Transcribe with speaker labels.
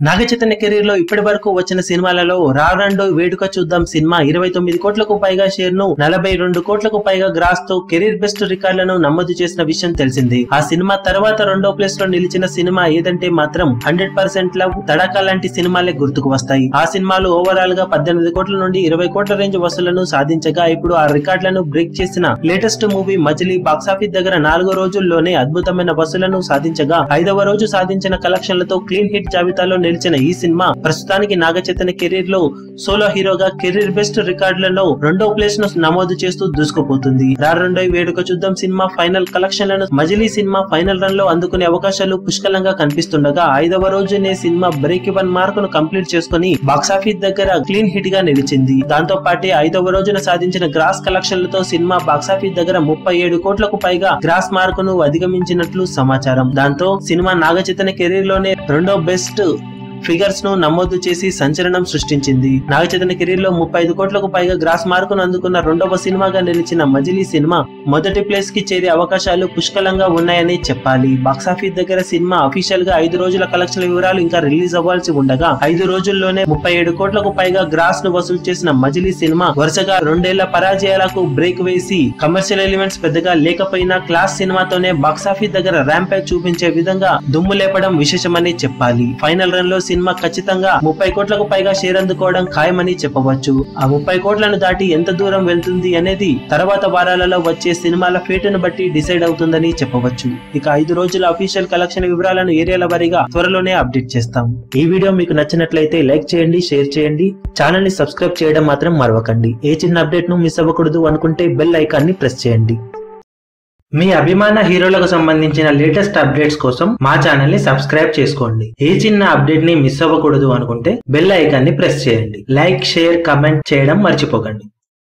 Speaker 1: Naga Chaitanya career లో ఇప్పటి వరకు వచ్చిన సినిమాలలో రారండో వేడుక చూద్దాం సినిమా 29 కోట్లకు పైగా షేర్ ను 42 కోట్లకు పైగా గ్రాస్ తో కెరీర్ బెస్ట్ రికార్డులను నమోదు చేసిన విషయం తెలిసింది. ఆ సినిమా తర్వాత రెండో ప్లేస్ లో నిలిచిన సినిమా ఏదంటే మాత్రం 100% లవ్, తడాకా లాంటి సినిమాలే గుర్తుకు వస్తాయి. ఆ సినిమాలు ఓవరాల్ గా 18 కోట్ల నుండి 20 కోట్ల రేంజ్ వసూళ్లను సాధించగా ఇప్పుడు ఆ రికార్డులను బ్రేక్ చేసిన లేటెస్ట్ మూవీ మజిలీ బాక్సాఫీస్ దగ్గర 4 రోజుల్లోనే అద్భుతమైన వసూళ్లను సాధించగా 5వ రోజు సాధించిన కలెక్షన్లతో క్లీన్ హిట్ జాబితాలో నిలిచిన ఈ సినిమా ప్రస్తుతానికి నాగచైతన్య కెరీర్ లో సోలో హీరోగా కెరీర్ బెస్ట్ రికార్డులలో రెండో ప్లేస్ ను నమోదు చేస్తూ దూసుకుపోతుంది. రారండో వేడుక చూద్దాం సినిమా ఫైనల్ కలెక్షన్లను మజిలీ సినిమా ఫైనల్ రన్ లో అందుకునే అవకాశాలు పుష్కలంగా కనిపిస్తుండగా 5వ రోజునే సినిమా బ్రేక్ ఈవెన్ మార్క్ ను కంప్లీట్ చేసుకుని బాక్సాఫీస్ దగ్గర క్లీన్ హిట్ గా నిలిచింది. దాంతో పాటు 5వ రోజున సాధించిన గ్రాస్ కలెక్షన్లతో సినిమా బాక్సాఫీస్ దగ్గర 37 కోట్లకు పైగా గ్రాస్ మార్క్ ను అధిగమించినట్లు సమాచారం. దాంతో సినిమా నాగచైతన్య కెరీర్ లోనే రెండో బెస్ట్ ఫిగర్స్ ను నమోదు చేసి సంచలనం సృష్టించింది. నాగచైతన్య కెరీర్ లో 35 కోట్లకు పైగా గ్రాస్ మార్కును అందుకున్న రెండవ సినిమాగా నిలిచిన మజిలీ సినిమా మొదటి ప్లేస్ కి చేరే అవకాశాలు పుష్కలంగా ఉన్నాయని చెప్పాలి. బాక్సాఫీస్ దగ్గర సినిమా అఫీషియల్ గా 5 రోజుల కలెక్షన్ వివరాలు ఇంకా రిలీజ్ అవ్వాల్సి ఉండగా 5 రోజుల్లోనే 37 కోట్లకు పైగా గ్రాస్ ను వసూలు చేసిన మజిలీ సినిమా వరుసగా 2 ఏళ్ల పరాజయాలకు బ్రేక్ వేసి కమర్షియల్ ఎలిమెంట్స్ పెద్దగా లేకపోయినా క్లాస్ సినిమాతోనే బాక్సాఫీస్ దగ్గర ర్యాంపేజ్ చూపించే విధంగా దుమ్ము లేపడం విశేషమని చెప్పాలి. ఫైనల్ రన్ లో సినిమా ఖచ్చితంగా 30 కోట్లకు పైగా షేర్ అందుకోవడం ఖాయమని చెప్పవచ్చు. ఆ 30 కోట్లను దాటి ఎంత దూరం వెళ్తుంది అనేది తర్వాత వారాలలో వచ్చే సినిమాల ఫేటును బట్టి డిసైడ్ అవుతుందని చెప్పవచ్చు. ఇక 5 రోజుల అఫీషియల్ కలెక్షన్ వివరాలను ఏరియాల వారీగా త్వరలోనే అప్డేట్ చేస్తాం. ఈ వీడియో మీకు నచ్చినట్లయితే లైక్ చేయండి, షేర్ చేయండి, ఛానల్ ని సబ్స్క్రైబ్ చేయడం మాత్రం మరవకండి. ఏ చిన్న అప్డేట్ ను మిస్ అవ్వకూడదు అనుకుంటే బెల్ ఐకాన్ ని ప్రెస్ చేయండి. మీ అభిమాన హీరోలకు సంబంధించిన లేటెస్ట్ అప్డేట్స్ కోసం మా ఛానల్ ని సబ్స్క్రైబ్ చేసుకోండి. ఏ చిన్న అప్డేట్ ని మిస్ అవ్వకూడదు అనుకుంటే బెల్ ఐకాన్ ని ప్రెస్ చేయండి. లైక్, షేర్, కమెంట్ చేయడం మర్చిపోకండి.